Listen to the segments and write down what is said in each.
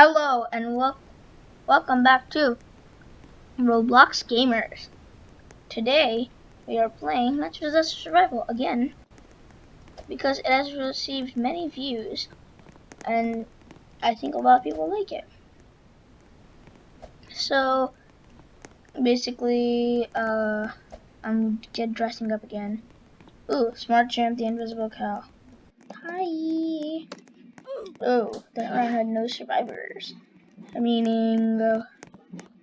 Hello and welcome back to Roblox Gamers. Today we are playing Natural Disaster Survival again because it has received many views and I think a lot of people like it. So basically I'm dressing up again. Ooh, Smart Champ the Invisible Cow. Hi. Oh, that round had no survivors. Meaning it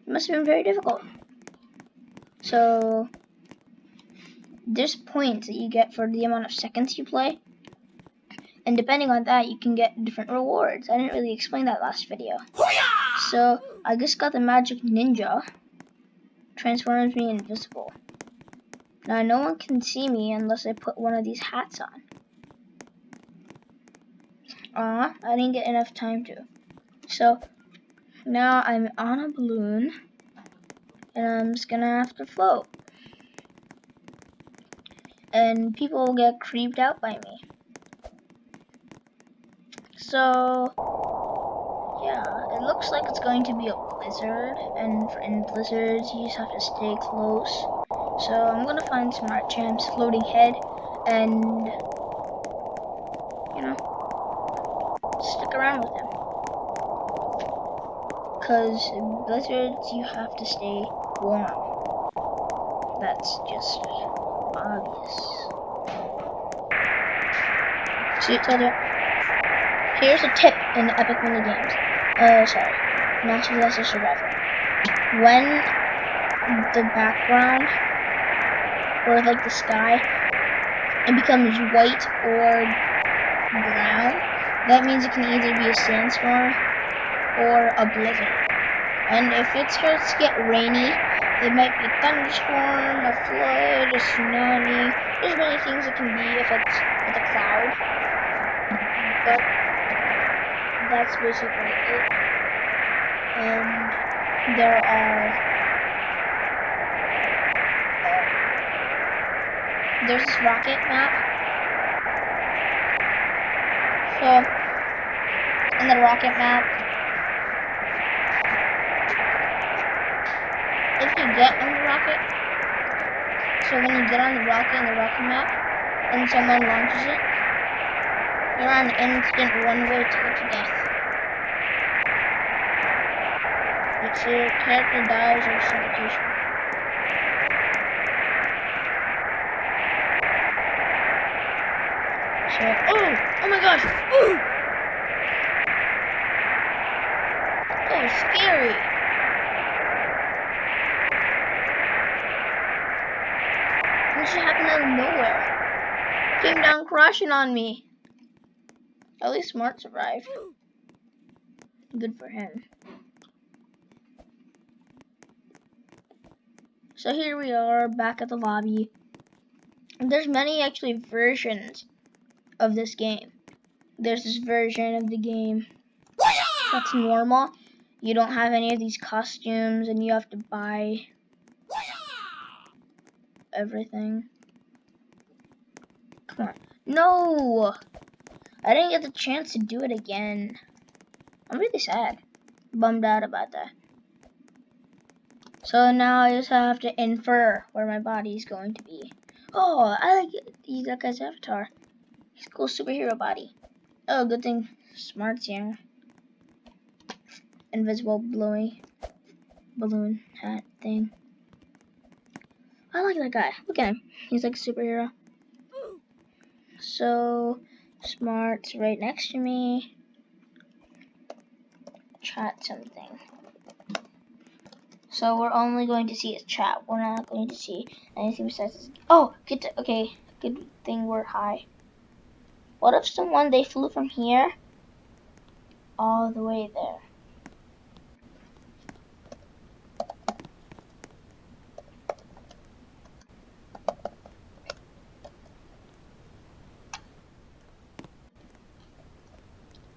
must have been very difficult. So there's points that you get for the amount of seconds you play, and depending on that you can get different rewards. I didn't really explain that last video. So I just got the magic ninja, transforms me invisible. Now no one can see me unless I put one of these hats on. I didn't get enough time to. So now I'm on a balloon and I'm just gonna have to float. And people will get creeped out by me. So yeah, it looks like it's going to be a blizzard, and in blizzards you just have to stay close. So I'm gonna find Smart Champ's floating head and, you know, stick around with him. Cause in blizzards you have to stay warm. That's just obvious. See, told you. Here's a tip in epic mini games. Natural Disaster Survival. When the background, or like the sky, it becomes white or brown, that means it can either be a sandstorm or a blizzard. And if it starts to get rainy, it might be a thunderstorm, a flood, a tsunami. There's many things it can be if it's with a cloud. But that's basically it. And there are there's this rocket map. So in the rocket map, if you get on the rocket, so when you get on the rocket in the rocket map and someone launches it, you're on instant runaway ticket to death. It's your character dies of suffocation. So, oh my gosh! Ooh! Oh, scary! This just happened out of nowhere. Came down crashing on me. At least Smart survived. Good for him. So here we are back at the lobby. And there's many actually versions of this game. There's this version of the game that's normal. You don't have any of these costumes and you have to buy everything. Come on. No! I didn't get the chance to do it again. I'm really sad. Bummed out about that. So now I just have to infer where my body is going to be. Oh, I like it. That guy's avatar. He's a cool superhero body. Oh, good thing Smart's here. Invisible blowy balloon hat thing. I like that guy. Look at him. He's like a superhero. So Smart's right next to me. Chat something. So we're only going to see his chat. We're not going to see anything besides his... Oh, okay. Good thing we're high. What if they flew from here all the way there?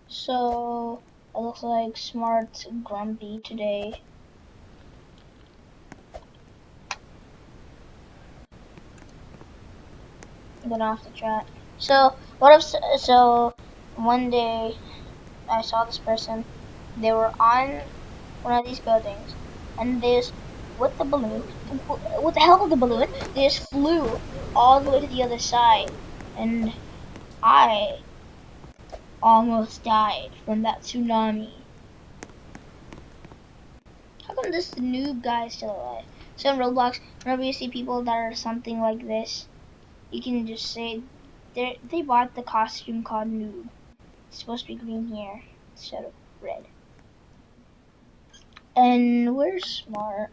So it looks like Smart's grumpy today. Get off the chat. So what if so one day I saw this person They were on one of these buildings, and they just, with the balloon, with the help of the balloon, they just flew all the way to the other side, and I almost died from that tsunami. How come this noob guy is still alive? So in Roblox, whenever you see people that are something like this, you can just say they bought the costume called noob. It's supposed to be green here instead of red. And where's Smart?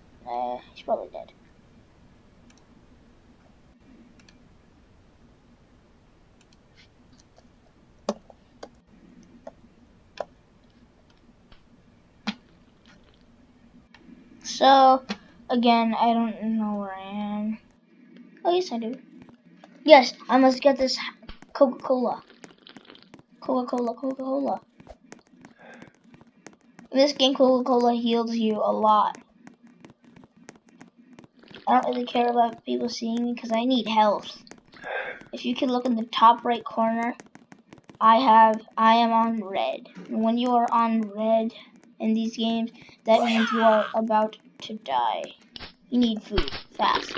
He's probably dead. So, again, I don't know where I am. Oh, yes, I do. Yes, I must get this Coca-Cola. Coca-Cola. In this game, Coca-Cola heals you a lot. I don't really care about people seeing me because I need health. If you can look in the top right corner, I am on red. And when you are on red in these games, that means you are about to die. You need food fast.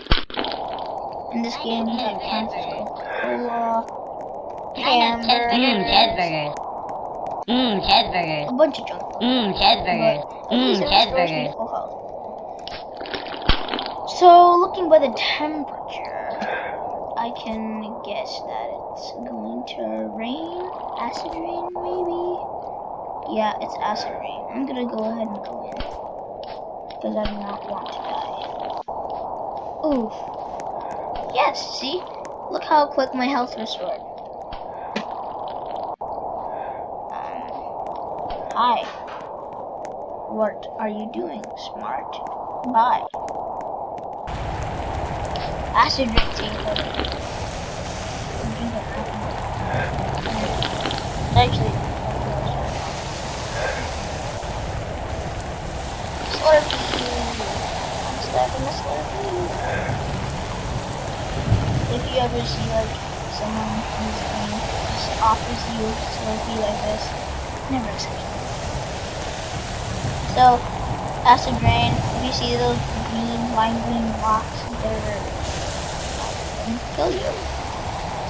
In this game, that counts as Coca-Cola, hamburgers, cheeseburgers. a bunch of junk food. Cheeseburgers. But at least it restores me to Cheeseburgers. full health. So, looking by the temperature, I can guess that it's going to rain. Acid rain, maybe? Yeah, it's acid rain. I'm gonna go ahead and go in. Because I do not want to die. Oof. Yes, see? Look how quick my health restored. Hi. What are you doing, Smart? Bye. Acid rain takeover. Actually, Slurpee. If you ever see like someone who's just offers you Slurpee like this, never accept it. So, acid rain, if you see those lime green blocks, they're going to kill you.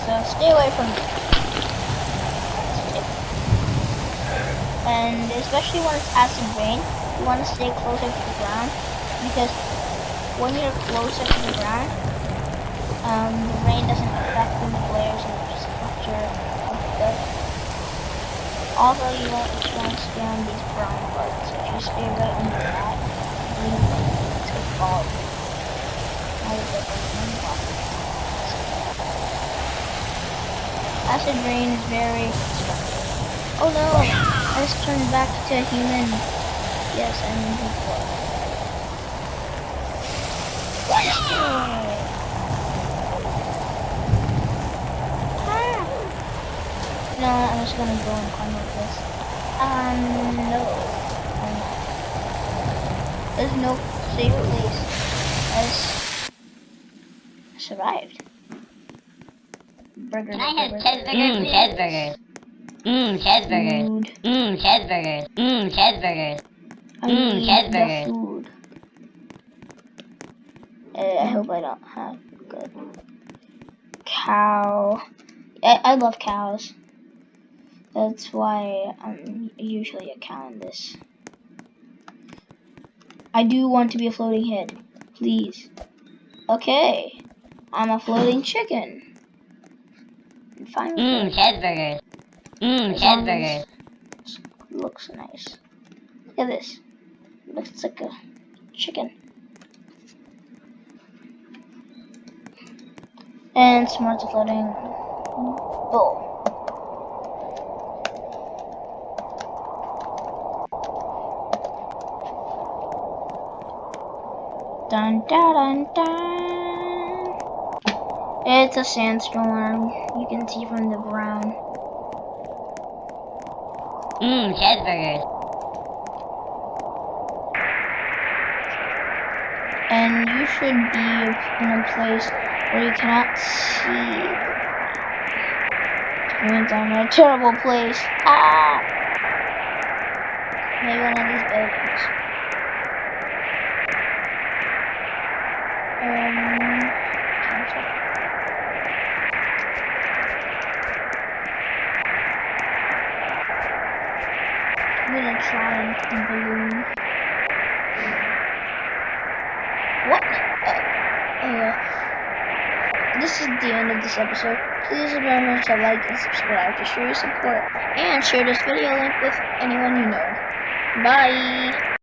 So stay away from them. And especially when it's acid rain, you want to stay closer to the ground, because when you're closer to the ground, the rain doesn't affect the flares and just structure of the. Also, you want to stay on these brown parts. If you stay right under that, it's gonna fall. Acid rain is very destructive. Oh no! I just turned back to a human. Yes, I'm in before. No, I'm just gonna go and climb up this. No. There's no safe place. I survived. Burger. Can I have cheeseburgers, cheeseburgers. Cheeseburgers. Cheeseburgers. Cheeseburgers. I need cheeseburgers. the food. I hope I don't have good. Cow. I love cows. That's why I'm usually a cow in this. I do want to be a floating head. Please. Okay. I'm a floating chicken. And finally. Cheeseburgers. Cheeseburgers. Looks nice. Look at this. Looks like a chicken. And Smart's a floating bull. Dun dun dun dun. It's a sandstorm. You can see from the ground. Cheeseburgers. And you should be in a place where you cannot see. It means I'm in a terrible place. Ah! Maybe one of these buildings. Cancel. I'm gonna try and balloon. What? This is the end of this episode. Please remember to like and subscribe to show your support and share this video link with anyone you know. Bye!